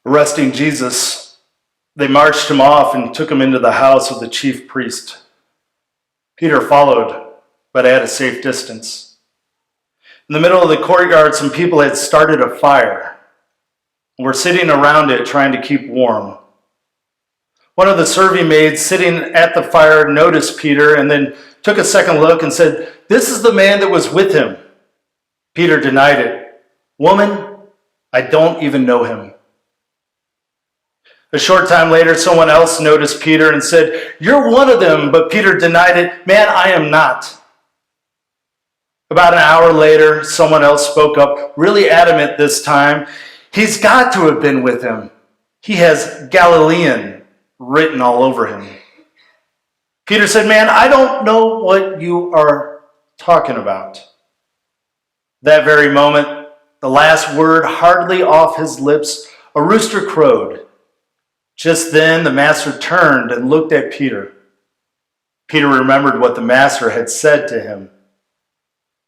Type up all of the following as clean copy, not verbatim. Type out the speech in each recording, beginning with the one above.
Arresting Jesus, they marched him off and took him into the house of the chief priest. Peter followed, but at a safe distance. In the middle of the courtyard, some people had started a fire and were sitting around it trying to keep warm. One of the serving maids sitting at the fire noticed Peter and then took a second look and said, "This is the man that was with him." Peter denied it. "Woman, I don't even know him." A short time later, someone else noticed Peter and said, "You're one of them," but Peter denied it. "Man, I am not." About an hour later, someone else spoke up, really adamant this time. "He's got to have been with him. He has Galilean written all over him." Peter said, "Man, I don't know what you are talking about." That very moment, the last word hardly off his lips, a rooster crowed. Just then, the master turned and looked at Peter. Peter remembered what the master had said to him.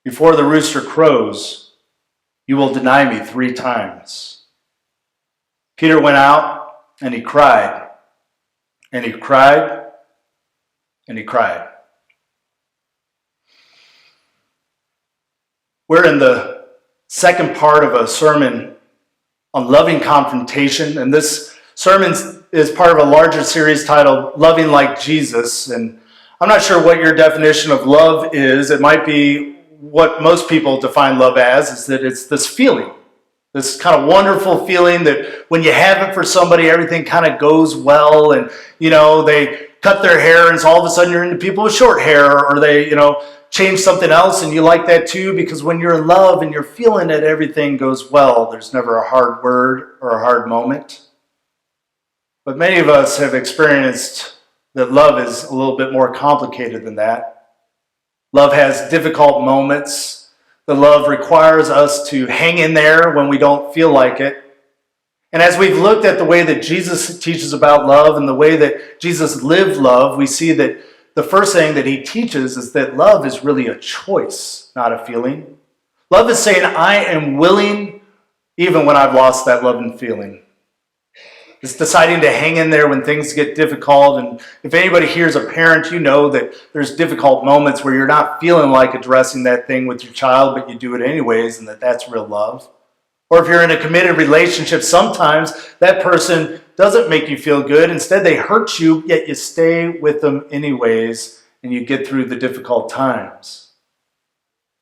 "Before the rooster crows, you will deny me 3 times. Peter went out and he cried, and he cried, and he cried. We're in the second part of a sermon on loving confrontation, and this sermon is part of a larger series titled Loving Like Jesus. And I'm not sure what your definition of love is. It might be what most people define love as, is that it's this feeling, this kind of wonderful feeling that when you have it for somebody, everything kind of goes well, and they cut their hair and so all of a sudden you're into people with short hair, or they change something else and you like that too, because when you're in love and you're feeling it, everything goes well. There's never a hard word or a hard moment. But many of us have experienced that love is a little bit more complicated than that. Love has difficult moments. The love requires us to hang in there when we don't feel like it. And as we've looked at the way that Jesus teaches about love and the way that Jesus lived love, we see that the first thing that he teaches is that love is really a choice, not a feeling. Love is saying, I am willing even when I've lost that love and feeling. It's deciding to hang in there when things get difficult. And if anybody here is a parent, you know that there's difficult moments where you're not feeling like addressing that thing with your child, but you do it anyways, and that's real love. Or if you're in a committed relationship, sometimes that person doesn't make you feel good. Instead, they hurt you, yet you stay with them anyways, and you get through the difficult times.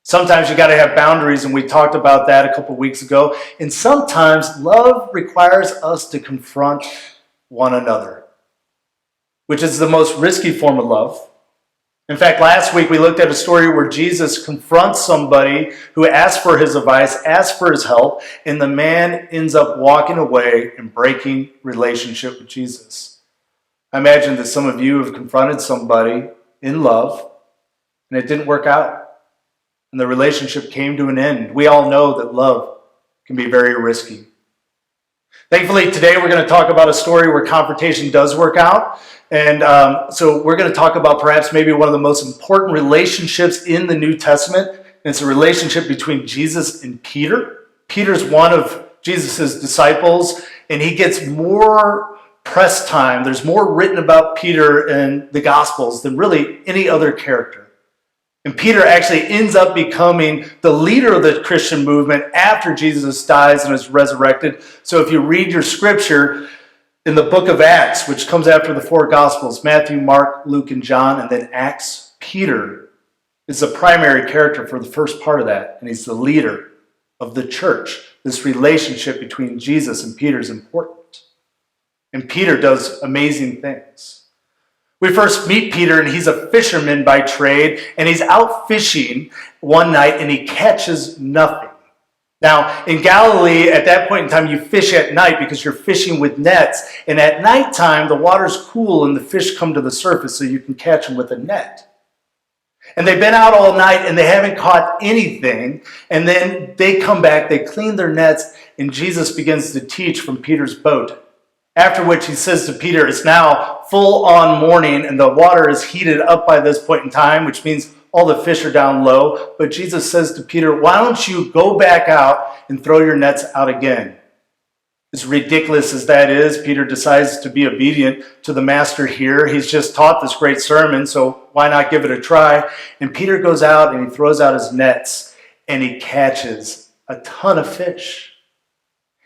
Sometimes you got to have boundaries, and we talked about that a couple weeks ago. And sometimes love requires us to confront one another, which is the most risky form of love. In fact, last week we looked at a story where Jesus confronts somebody who asks for his advice, asks for his help, and the man ends up walking away and breaking relationship with Jesus. I imagine that some of you have confronted somebody in love, and it didn't work out. And the relationship came to an end. We all know that love can be very risky. Thankfully, today we're going to talk about a story where confrontation does work out. And so we're going to talk about perhaps maybe one of the most important relationships in the New Testament. And it's a relationship between Jesus and Peter. Peter's one of Jesus' disciples, and he gets more press time. There's more written about Peter in the Gospels than really any other character. And Peter actually ends up becoming the leader of the Christian movement after Jesus dies and is resurrected. So if you read your scripture in the book of Acts, which comes after the 4 Gospels, Matthew, Mark, Luke, and John, and then Acts, Peter is the primary character for the first part of that. And he's the leader of the church. This relationship between Jesus and Peter is important. And Peter does amazing things. We first meet Peter, and he's a fisherman by trade, and he's out fishing one night, and he catches nothing. Now, in Galilee, at that point in time, you fish at night because you're fishing with nets, and at nighttime, the water's cool, and the fish come to the surface, so you can catch them with a net. And they've been out all night, and they haven't caught anything, and then they come back, they clean their nets, and Jesus begins to teach from Peter's boat. After which he says to Peter, it's now full-on morning, and the water is heated up by this point in time, which means all the fish are down low. But Jesus says to Peter, why don't you go back out and throw your nets out again? As ridiculous as that is, Peter decides to be obedient to the master here. He's just taught this great sermon, so why not give it a try? And Peter goes out and he throws out his nets and he catches a ton of fish.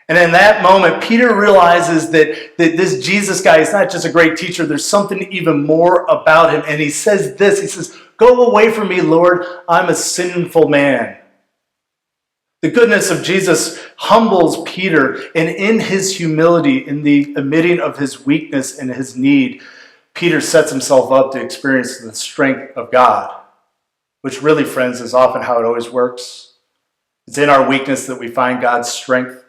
And in that moment, Peter realizes that this Jesus guy is not just a great teacher, there's something even more about him. And he says this, he says, "Go away from me, Lord, I'm a sinful man." The goodness of Jesus humbles Peter, and in his humility, in the admitting of his weakness and his need, Peter sets himself up to experience the strength of God, which really, friends, is often how it always works. It's in our weakness that we find God's strength.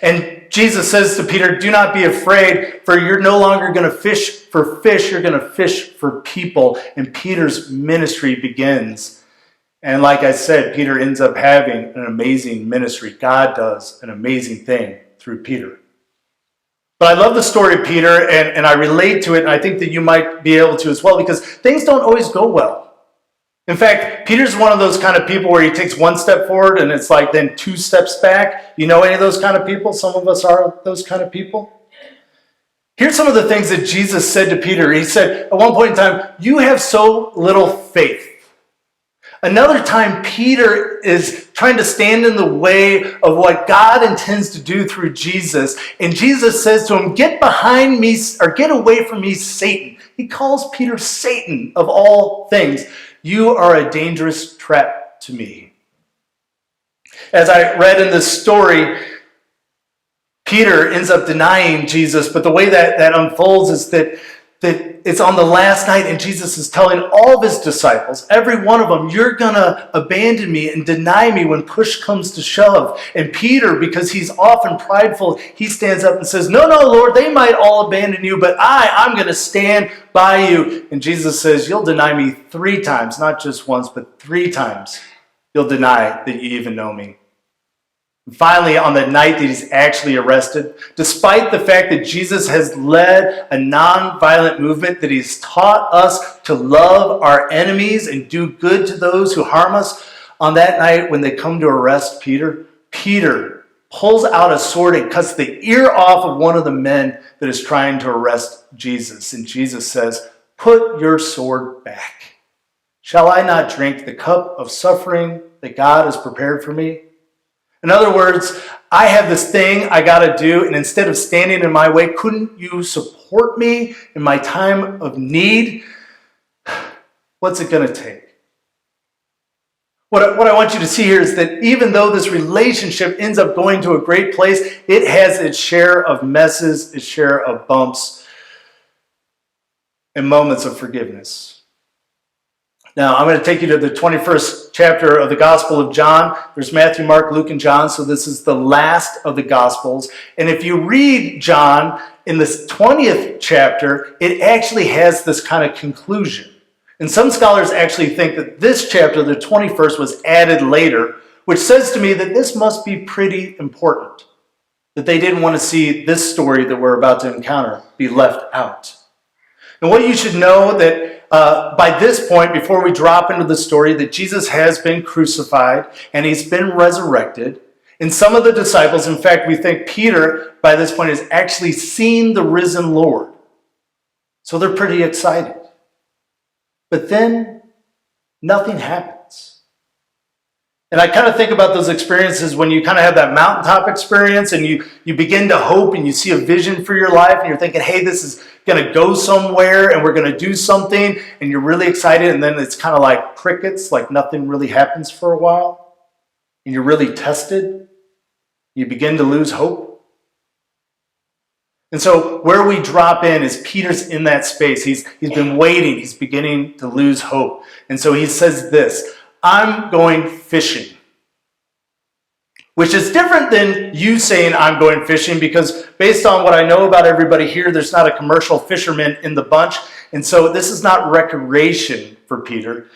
And Jesus says to Peter, "Do not be afraid, for you're no longer going to fish for fish, you're going to fish for people." And Peter's ministry begins. And like I said, Peter ends up having an amazing ministry. God does an amazing thing through Peter. But I love the story of Peter, and I relate to it, and I think that you might be able to as well, because things don't always go well. In fact, Peter's one of those kind of people where he takes one step forward, and it's like then 2 steps back. You know any of those kind of people? Some of us are those kind of people. Here's some of the things that Jesus said to Peter. He said, at one point in time, "You have so little faith." Another time, Peter is trying to stand in the way of what God intends to do through Jesus. And Jesus says to him, "Get behind me," or "Get away from me, Satan." He calls Peter Satan of all things. "You are a dangerous trap to me." As I read in this story, Peter ends up denying Jesus, but the way that unfolds is that it's on the last night, and Jesus is telling all of his disciples, every one of them, "You're going to abandon me and deny me when push comes to shove." And Peter, because he's often prideful, he stands up and says, "No, Lord, they might all abandon you, but I'm going to stand by you." And Jesus says, "You'll deny me 3 times, not just once, but 3 times. You'll deny that you even know me." Finally, on the night that he's actually arrested, despite the fact that Jesus has led a non-violent movement, that he's taught us to love our enemies and do good to those who harm us, on that night when they come to arrest Peter, Peter pulls out a sword and cuts the ear off of one of the men that is trying to arrest Jesus. And Jesus says, "Put your sword back. Shall I not drink the cup of suffering that God has prepared for me?" In other words, I have this thing I got to do, and instead of standing in my way, couldn't you support me in my time of need? What's it going to take? What I want you to see here is that even though this relationship ends up going to a great place, it has its share of messes, its share of bumps, and moments of forgiveness. Now, I'm going to take you to the 21st chapter of the Gospel of John. There's Matthew, Mark, Luke, and John, so this is the last of the Gospels. And if you read John in this 20th chapter, it actually has this kind of conclusion. And some scholars actually think that this chapter, the 21st, was added later, which says to me that this must be pretty important, that they didn't want to see this story that we're about to encounter be left out. And what you should know that by this point, before we drop into the story, that Jesus has been crucified and he's been resurrected. And some of the disciples, in fact, we think Peter, by this point, has actually seen the risen Lord. So they're pretty excited. But then nothing happens. And I kind of think about those experiences when you kind of have that mountaintop experience and you begin to hope and you see a vision for your life and you're thinking, hey, this is going to go somewhere and we're going to do something, and you're really excited, and then it's kind of like crickets, like nothing really happens for a while, and you're really tested. You begin to lose hope. And so where we drop in is Peter's in that space. He's been waiting. He's beginning to lose hope. And so he says this, "I'm going fishing." Which is different than you saying I'm going fishing, because based on what I know about everybody here, there's not a commercial fisherman in the bunch. And so this is not recreation for Peter.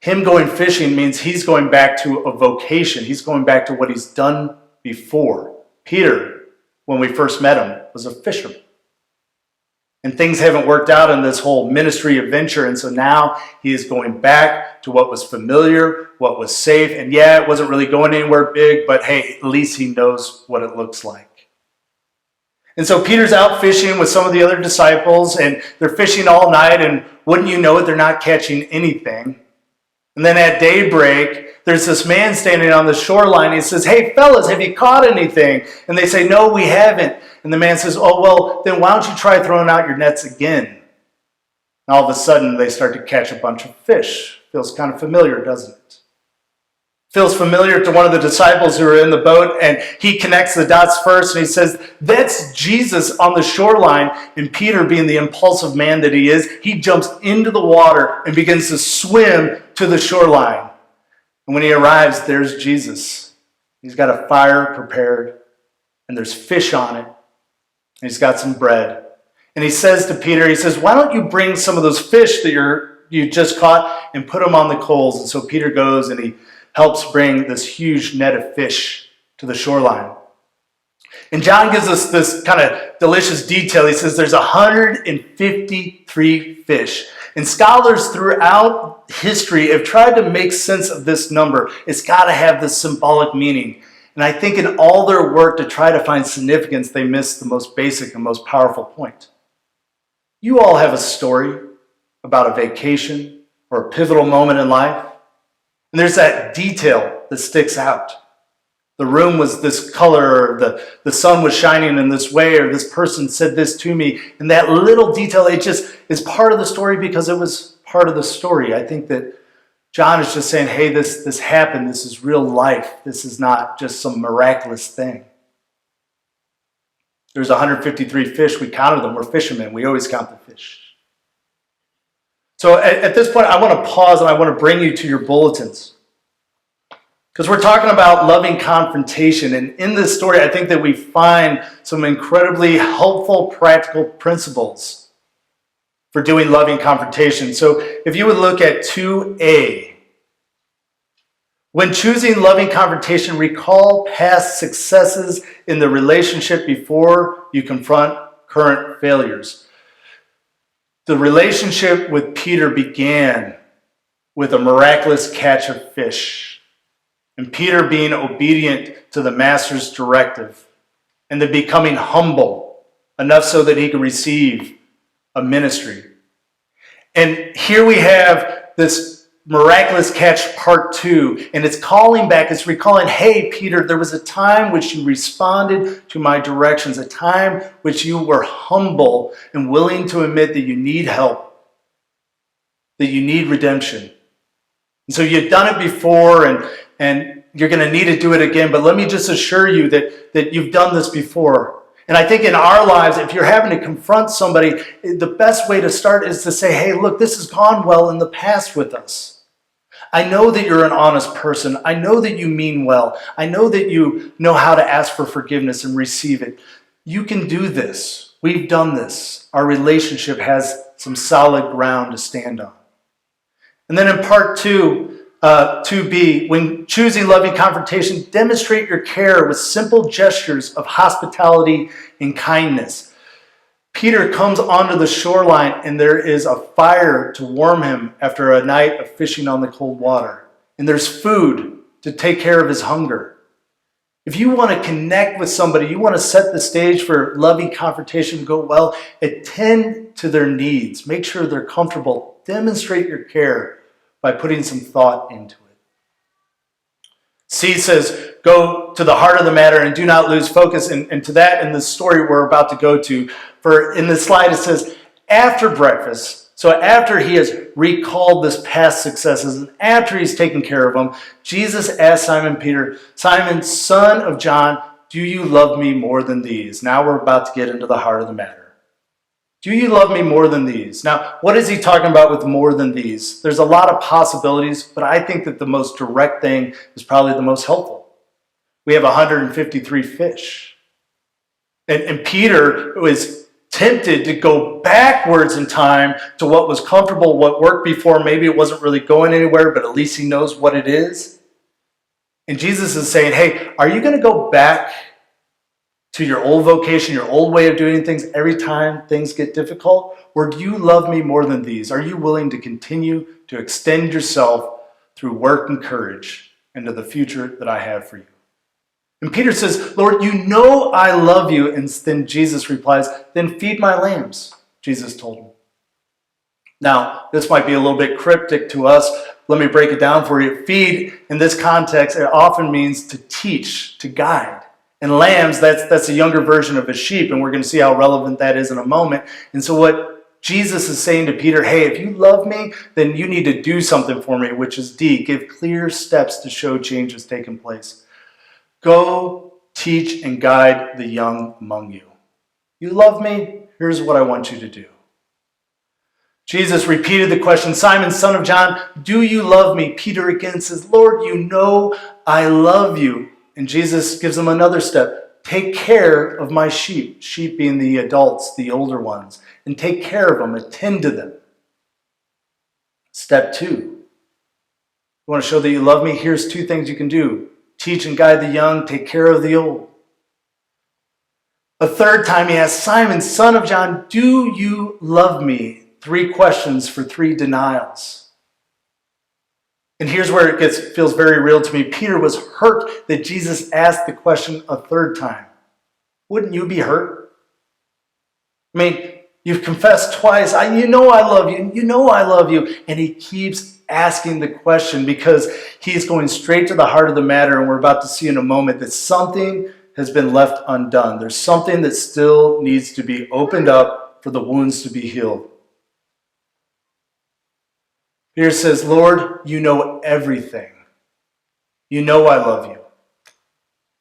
Him going fishing means he's going back to a vocation. He's going back to what he's done before. Peter, when we first met him, was a fisherman. And things haven't worked out in this whole ministry adventure. And so now he is going back to what was familiar, what was safe. And yeah, it wasn't really going anywhere big, but hey, at least he knows what it looks like. And so Peter's out fishing with some of the other disciples, and they're fishing all night, and wouldn't you know it, they're not catching anything. And then at daybreak, there's this man standing on the shoreline. He says, "Hey, fellas, have you caught anything?" And they say, "No, we haven't." And the man says, "Oh, well, then why don't you try throwing out your nets again?" And all of a sudden, they start to catch a bunch of fish. Feels kind of familiar, doesn't it? Feels familiar to one of the disciples who are in the boat, and he connects the dots first, and he says, "That's Jesus on the shoreline." And Peter, being the impulsive man that he is, he jumps into the water and begins to swim to the shoreline. And when he arrives, there's Jesus. He's got a fire prepared, and there's fish on it, and he's got some bread. And he says to Peter, he says, "Why don't you bring some of those fish that you just caught and put them on the coals?" And so Peter goes and he helps bring this huge net of fish to the shoreline. And John gives us this kind of delicious detail. He says there's 153 fish. And scholars throughout history have tried to make sense of this number. It's got to have this symbolic meaning. And I think in all their work to try to find significance, they miss the most basic and most powerful point. You all have a story about a vacation or a pivotal moment in life. And there's that detail that sticks out. The room was this color, or the sun was shining in this way, or this person said this to me. And that little detail, it just is part of the story because it was part of the story. I think that John is just saying, hey, this happened. This is real life. This is not just some miraculous thing. There's 153 fish. We counted them. We're fishermen. We always count the fish. So at this point, I want to pause and I want to bring you to your bulletins. Because we're talking about loving confrontation. And in this story, I think that we find some incredibly helpful, practical principles for doing loving confrontation. So if you would look at 2A. When choosing loving confrontation, recall past successes in the relationship before you confront current failures. The relationship with Peter began with a miraculous catch of fish. And Peter being obedient to the master's directive. And then becoming humble enough so that he could receive a ministry. And here we have this miraculous catch part 2. And it's calling back, it's recalling, hey, Peter, there was a time which you responded to my directions, a time which you were humble and willing to admit that you need help, that you need redemption. And so you've done it before, and you're going to need to do it again. But let me just assure you that you've done this before. And I think in our lives, if you're having to confront somebody, the best way to start is to say, hey, look, this has gone well in the past with us. I know that you're an honest person. I know that you mean well. I know that you know how to ask for forgiveness and receive it. You can do this. We've done this. Our relationship has some solid ground to stand on. And then in part 2B, when choosing loving confrontation, demonstrate your care with simple gestures of hospitality and kindness. Peter comes onto the shoreline and there is a fire to warm him after a night of fishing on the cold water. And there's food to take care of his hunger. If you want to connect with somebody, you want to set the stage for loving confrontation to go well, attend to their needs. Make sure they're comfortable. Demonstrate your care by putting some thought into it. C says, go to the heart of the matter and do not lose focus. And to that, in the story we're about to go to, in the slide it says, after breakfast, so after he has recalled this past successes, and after he's taken care of them, Jesus asked Simon Peter, Simon, son of John, do you love me more than these? Now we're about to get into the heart of the matter. Do you love me more than these? Now, what is he talking about with more than these? There's a lot of possibilities, but I think that the most direct thing is probably the most helpful. We have 153 fish. And Peter was tempted to go backwards in time to what was comfortable, what worked before. Maybe it wasn't really going anywhere, but at least he knows what it is. And Jesus is saying, hey, are you going to go back to your old vocation, your old way of doing things every time things get difficult? Or do you love me more than these? Are you willing to continue to extend yourself through work and courage into the future that I have for you? And Peter says, Lord, you know I love you. And then Jesus replies, then feed my lambs, Jesus told him. Now, this might be a little bit cryptic to us. Let me break it down for you. Feed, in this context, it often means to teach, to guide. And lambs, that's a younger version of a sheep, and we're going to see how relevant that is in a moment. And so what Jesus is saying to Peter, hey, if you love me, then you need to do something for me, which is D, give clear steps to show change has taken place. Go teach and guide the young among you. You love me? Here's what I want you to do. Jesus repeated the question, Simon, son of John, do you love me? Peter again says, Lord, you know I love you. And Jesus gives him another step. Take care of my sheep, sheep being the adults, the older ones, and take care of them, attend to them. Step 2. You want to show that you love me? Here's 2 things you can do. Teach and guide the young, take care of the old. A third time he asks, Simon, son of John, do you love me? 3 questions for 3 denials. And here's where it feels very real to me. Peter was hurt that Jesus asked the question a 3rd time. Wouldn't you be hurt? I mean, you've confessed twice. You know I love you. You know I love you. And he keeps asking the question because he's going straight to the heart of the matter. And we're about to see in a moment that something has been left undone. There's something that still needs to be opened up for the wounds to be healed. Peter says, Lord, you know everything. You know I love you.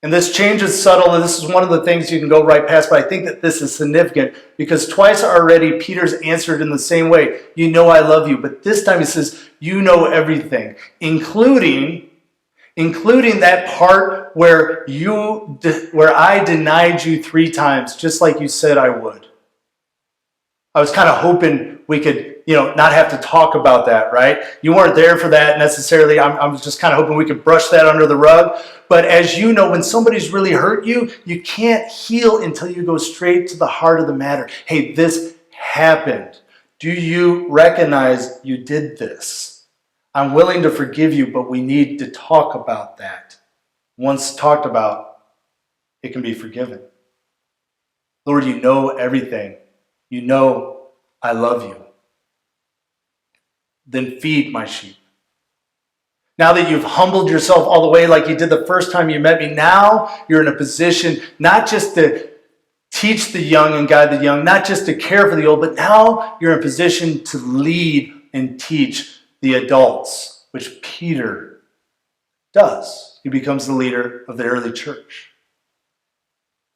And this change is subtle, and this is one of the things you can go right past, but I think that this is significant because twice already Peter's answered in the same way. You know I love you. But this time he says, you know everything, including that part where I denied you 3 times, just like you said I would. I was kind of hoping we could, not have to talk about that, right? You weren't there for that necessarily. I was just kind of hoping we could brush that under the rug. But as you know, when somebody's really hurt you, you can't heal until you go straight to the heart of the matter. Hey, this happened. Do you recognize you did this? I'm willing to forgive you, but we need to talk about that. Once talked about, it can be forgiven. Lord, you know everything. You know I love you. Then feed my sheep. Now that you've humbled yourself all the way like you did the first time you met me, now you're in a position not just to teach the young and guide the young, not just to care for the old, but now you're in a position to lead and teach the adults, which Peter does. He becomes the leader of the early church.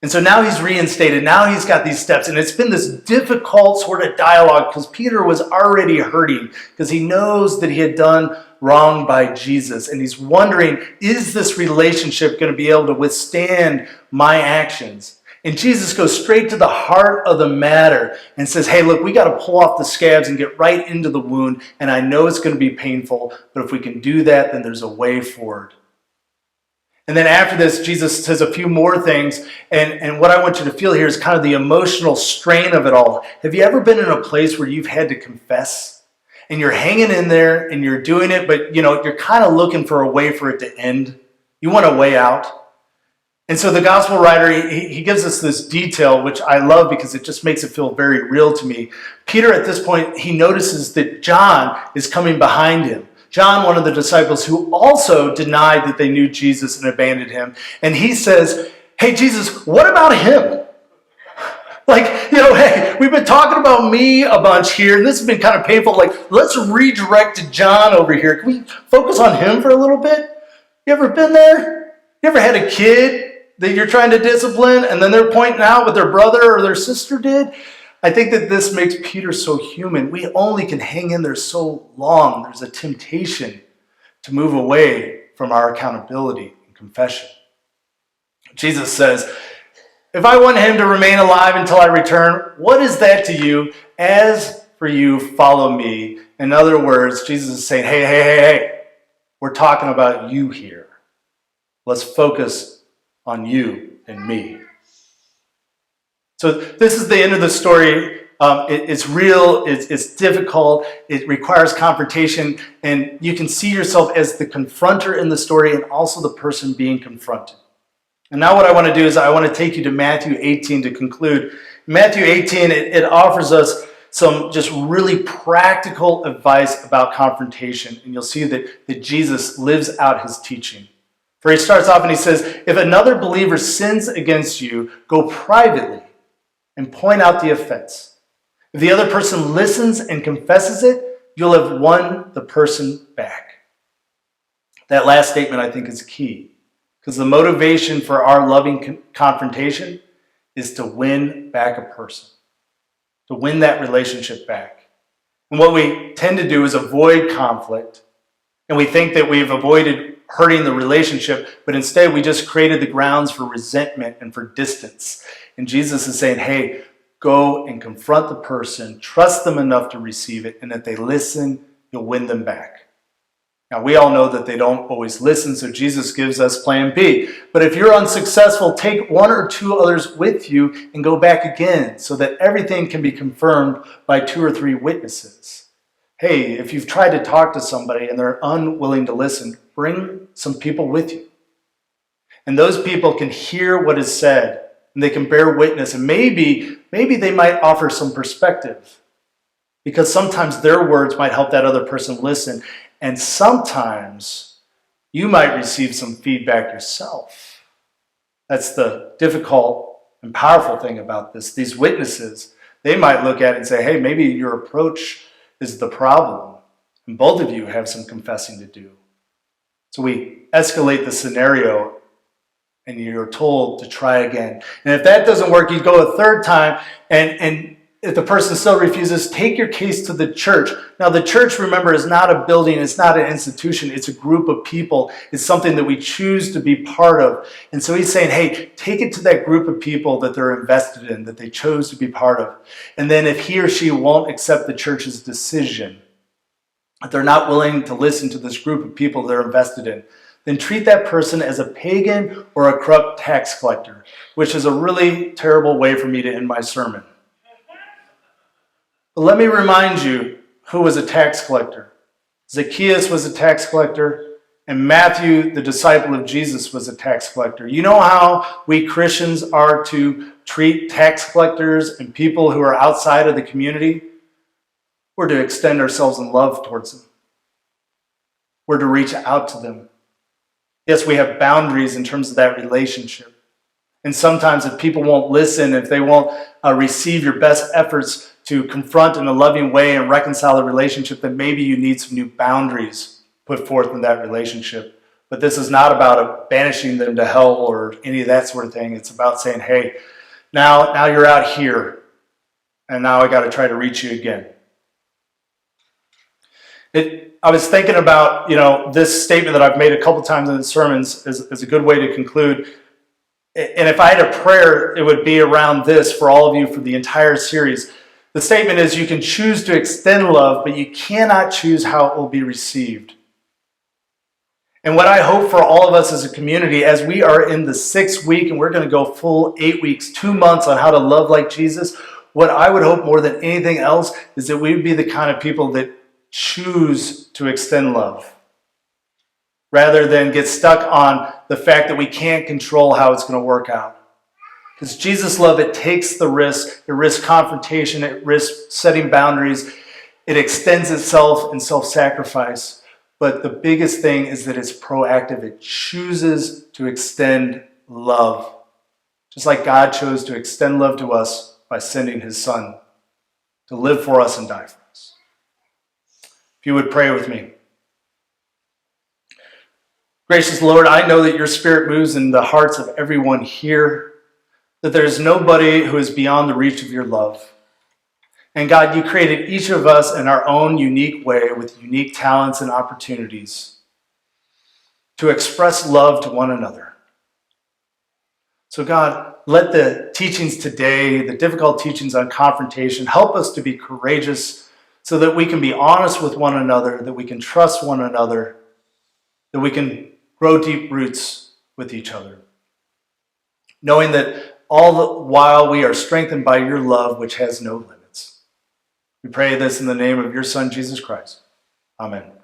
And so now he's reinstated. Now he's got these steps. And it's been this difficult sort of dialogue because Peter was already hurting because he knows that he had done wrong by Jesus. And he's wondering, is this relationship going to be able to withstand my actions? And Jesus goes straight to the heart of the matter and says, hey, look, we got to pull off the scabs and get right into the wound. And I know it's going to be painful, but if we can do that, then there's a way forward. And then after this, Jesus says a few more things. And what I want you to feel here is kind of the emotional strain of it all. Have you ever been in a place where you've had to confess? And you're hanging in there and you're doing it, but you're kind of looking for a way for it to end. You want a way out. And so the gospel writer, he gives us this detail, which I love because it just makes it feel very real to me. Peter, at this point, he notices that John is coming behind him. John, one of the disciples who also denied that they knew Jesus and abandoned him. And he says, hey, Jesus, what about him? Hey, we've been talking about me a bunch here, and this has been kind of painful. Let's redirect to John over here. Can we focus on him for a little bit? You ever been there? You ever had a kid that you're trying to discipline, and then they're pointing out what their brother or their sister did? I think that this makes Peter so human. We only can hang in there so long. There's a temptation to move away from our accountability and confession. Jesus says, if I want him to remain alive until I return, what is that to you? As for you, follow me. In other words, Jesus is saying, hey, we're talking about you here. Let's focus on you and me. So this is the end of the story. It's real, it's difficult, it requires confrontation, and you can see yourself as the confronter in the story and also the person being confronted. And now what I want to do is I want to take you to Matthew 18 to conclude. Matthew 18, it offers us some just really practical advice about confrontation, and you'll see that Jesus lives out his teaching. For he starts off and he says, if another believer sins against you, go privately and point out the offense. If the other person listens and confesses it, you'll have won the person back. That last statement I think is key, because the motivation for our loving confrontation is to win back a person, to win that relationship back. And what we tend to do is avoid conflict, and we think that we've avoided hurting the relationship, but instead we just created the grounds for resentment and for distance. And Jesus is saying, hey, go and confront the person, trust them enough to receive it, and if they listen, you'll win them back. Now, we all know that they don't always listen, so Jesus gives us plan B. But if you're unsuccessful, take one or two others with you and go back again so that everything can be confirmed by 2 or 3 witnesses. Hey, if you've tried to talk to somebody and they're unwilling to listen, bring some people with you. And those people can hear what is said, and they can bear witness, and maybe they might offer some perspective, because sometimes their words might help that other person listen, and sometimes you might receive some feedback yourself. That's the difficult and powerful thing about this. These witnesses, they might look at it and say, hey, maybe your approach is the problem, and both of you have some confessing to do. So we escalate the scenario, and you're told to try again. And if that doesn't work, you go a third time, and if the person still refuses, take your case to the church. Now, the church, remember, is not a building, it's not an institution, it's a group of people. It's something that we choose to be part of. And so he's saying, hey, take it to that group of people that they're invested in, that they chose to be part of. And then if he or she won't accept the church's decision, if they're not willing to listen to this group of people they're invested in, then treat that person as a pagan or a corrupt tax collector, which is a really terrible way for me to end my sermon. But let me remind you who was a tax collector. Zacchaeus was a tax collector, and Matthew, the disciple of Jesus, was a tax collector. You know how we Christians are to treat tax collectors and people who are outside of the community? We're to extend ourselves in love towards them. We're to reach out to them. Yes, we have boundaries in terms of that relationship. And sometimes if people won't listen, if they won't receive your best efforts to confront in a loving way and reconcile the relationship, then maybe you need some new boundaries put forth in that relationship. But this is not about banishing them to hell or any of that sort of thing. It's about saying, hey, now you're out here, and now I got to try to reach you again. I was thinking about, this statement that I've made a couple times in the sermons is a good way to conclude. And if I had a prayer, it would be around this for all of you for the entire series. The statement is, you can choose to extend love, but you cannot choose how it will be received. And what I hope for all of us as a community, as we are in the 6th week, and we're going to go full 8 weeks, 2 months on how to love like Jesus, what I would hope more than anything else is that we would be the kind of people that choose to extend love, rather than get stuck on the fact that we can't control how it's going to work out. Because Jesus' love, it takes the risk. It risks confrontation. It risks setting boundaries. It extends itself in self-sacrifice. But the biggest thing is that it's proactive. It chooses to extend love. Just like God chose to extend love to us by sending his Son to live for us and die for us. If you would pray with me. Gracious Lord, I know that your Spirit moves in the hearts of everyone here, that there is nobody who is beyond the reach of your love. And God, you created each of us in our own unique way with unique talents and opportunities to express love to one another. So God, let the teachings today, the difficult teachings on confrontation, help us to be courageous so that we can be honest with one another, that we can trust one another, that we can grow deep roots with each other. Knowing that all the while we are strengthened by your love, which has no limits. We pray this in the name of your Son, Jesus Christ. Amen.